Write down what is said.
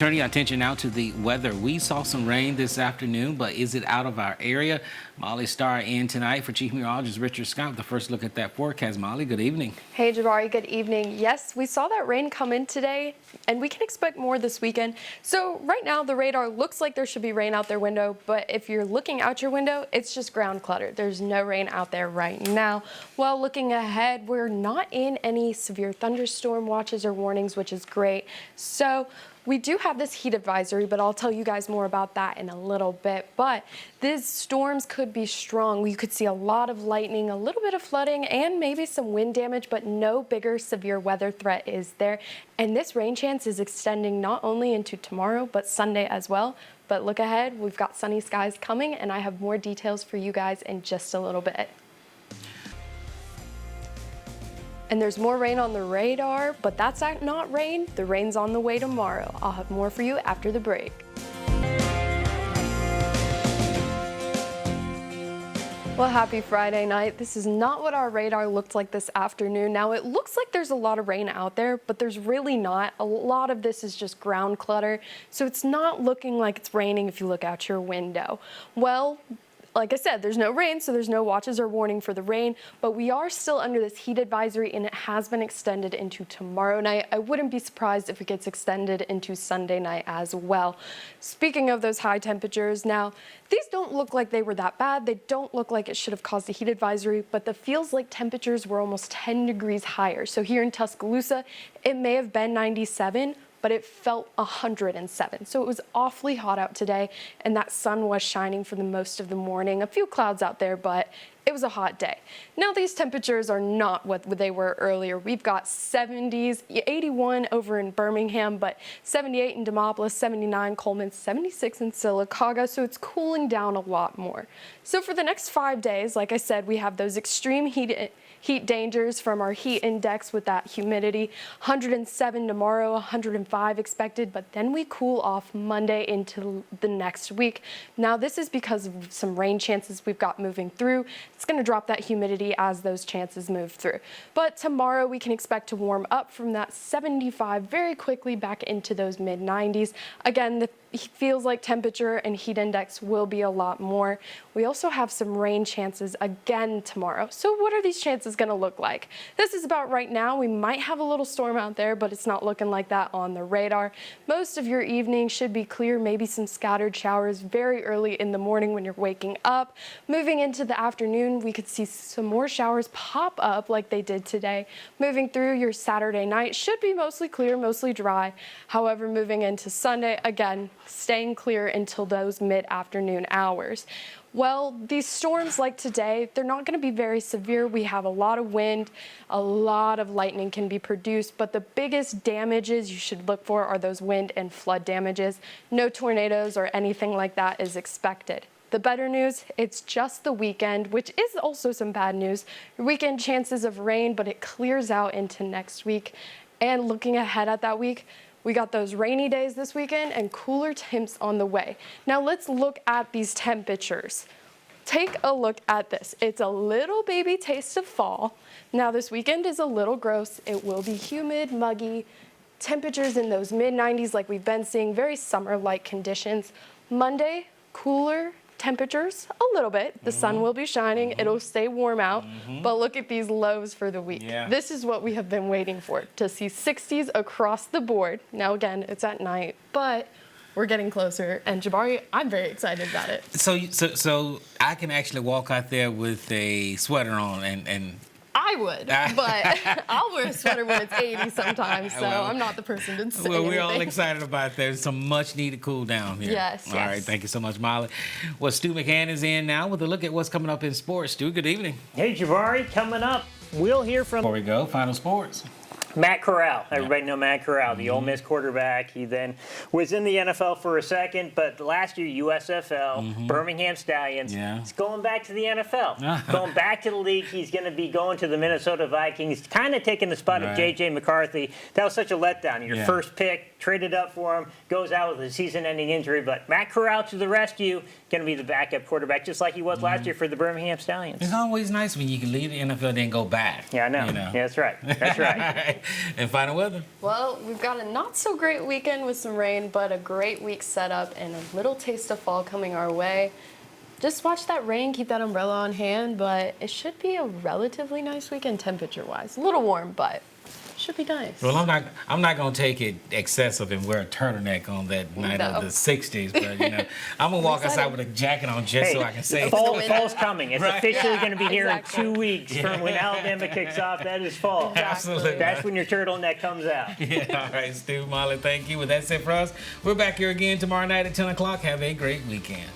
Turning our attention now to the weather. We saw some rain this afternoon, but is it out of our area? Molly Starr in tonight for Chief Meteorologist Richard Scott with the first look at that forecast. Molly, good evening. Hey, Jabari, good evening. Yes, we saw that rain come in today, and we can expect more this weekend. So right now, the radar looks like there should be rain out their window, but if you're looking out your window, it's just ground clutter. There's no rain out there right now. Well, looking ahead, we're not in any severe thunderstorm watches or warnings, which is great. So we do have this heat advisory, but I'll tell you guys more about that in a little bit. But these storms could be strong. You could see a lot of lightning, a little bit of flooding, and maybe some wind damage, but no bigger severe weather threat is there. And this rain chance is extending not only into tomorrow, but Sunday as well. But look ahead, we've got sunny skies coming, and I have more details for you guys in just a little bit. And there's more rain on the radar, but that's not rain. The rain's on the way tomorrow. I'll have more for you after the break. Well, happy Friday night. This is not what our radar looked like this afternoon. Now, it looks like there's a lot of rain out there, but there's really not. A lot of this is just ground clutter, so it's not looking like it's raining if you look out your window. Well, like I said, there's no rain, so there's no watches or warning for the rain, but we are still under this heat advisory, and it has been extended into tomorrow night. I wouldn't be surprised if it gets extended into Sunday night as well. Speaking of those high temperatures, now, these don't look like they were that bad. They don't look like it should have caused a heat advisory, but the feels like temperatures were almost 10 degrees higher. So here in Tuscaloosa, it may have been 97, but it felt 107. So it was awfully hot out today, and that sun was shining for the most of the morning. A few clouds out there, but it was a hot day. Now these temperatures are not what they were earlier. We've got 70s, 81 over in Birmingham, but 78 in Demopolis, 79 Coleman, 76 in Sylacauga, so it's cooling down a lot more. So for the next 5 days, like I said, we have those extreme heat dangers from our heat index with that humidity. 107 tomorrow, 105 expected, but then we cool off Monday into the next week. Now this is because of some rain chances we've got moving through. It's going to drop that humidity as those chances move through. But tomorrow we can expect to warm up from that 75 very quickly back into those mid 90s. Again, the feels like temperature and heat index will be a lot more. We also have some rain chances again tomorrow. So what are these chances going to look like? This is about right now. We might have a little storm out there, but it's not looking like that on the radar. Most of your evening should be clear, maybe some scattered showers very early in the morning when you're waking up. Moving into the afternoon, we could see some more showers pop up like they did today. Moving through your Saturday night should be mostly clear, mostly dry. However, moving into Sunday, again, staying clear until those mid-afternoon hours. Well, these storms like today, they're not going to be very severe. We have a lot of wind, a lot of lightning can be produced, but the biggest damages you should look for are those wind and flood damages. No tornadoes or anything like that is expected. The better news, it's just the weekend, which is also some bad news. Weekend chances of rain, but it clears out into next week. And looking ahead at that week, we got those rainy days this weekend and cooler temps on the way. Now let's look at these temperatures. Take a look at this. It's a little baby taste of fall. Now this weekend is a little gross. It will be humid, muggy, temperatures in those mid 90s like we've been seeing, very summer-like conditions. Monday, cooler temperatures a little bit. The sun will be shining. It'll stay warm out. But look at these lows for the week. This is what we have been waiting for, to see 60s across the board. Now again, it's at night, but we're getting closer, and Jabari, I'm very excited about it. So I can actually walk out there with a sweater on and I would, but I'll wear a sweater when it's 80 sometimes, so well, I'm not the person to say well, we're anything. all excited about there's some much needed cool down here. Yes, All right, thank you so much, Molly. Well, Stu McCann is in now with a look at what's coming up in sports. Stu, good evening. Hey, Jabari, coming up, we'll hear from Before we go, final sports. Matt Corral. Everybody know Matt Corral, the Ole Miss quarterback. He then was in the NFL for a second, but last year, USFL, Birmingham Stallions. He's going back to the NFL. Going back to the league. He's going to be going to the Minnesota Vikings, kind of taking the spot of J.J. McCarthy. That was such a letdown. Your first pick, traded up for him, goes out with a season-ending injury. But Matt Corral to the rescue, going to be the backup quarterback, just like he was last year for the Birmingham Stallions. It's always nice when you can leave the NFL then go back. Yeah, I know. You know? Yeah, that's right. That's right. All right. And final weather. Well, we've got a not so great weekend with some rain, but a great week set up and a little taste of fall coming our way. Just watch that rain, keep that umbrella on hand, but it should be a relatively nice weekend temperature-wise. A little warm, but should be nice. Well, I'm not gonna take it excessive and wear a turtleneck on that night of the 60s, but you know, I'm gonna walk outside with a jacket on just so I can say fall's coming. It's Right. officially going to be here Exactly. in 2 weeks from when Alabama kicks off. That is fall. Absolutely. That's when your turtleneck comes out. Yeah, all right, Steve Molly, thank you. Well, that's it for us. We're back here again tomorrow night at 10 o'clock. Have a great weekend.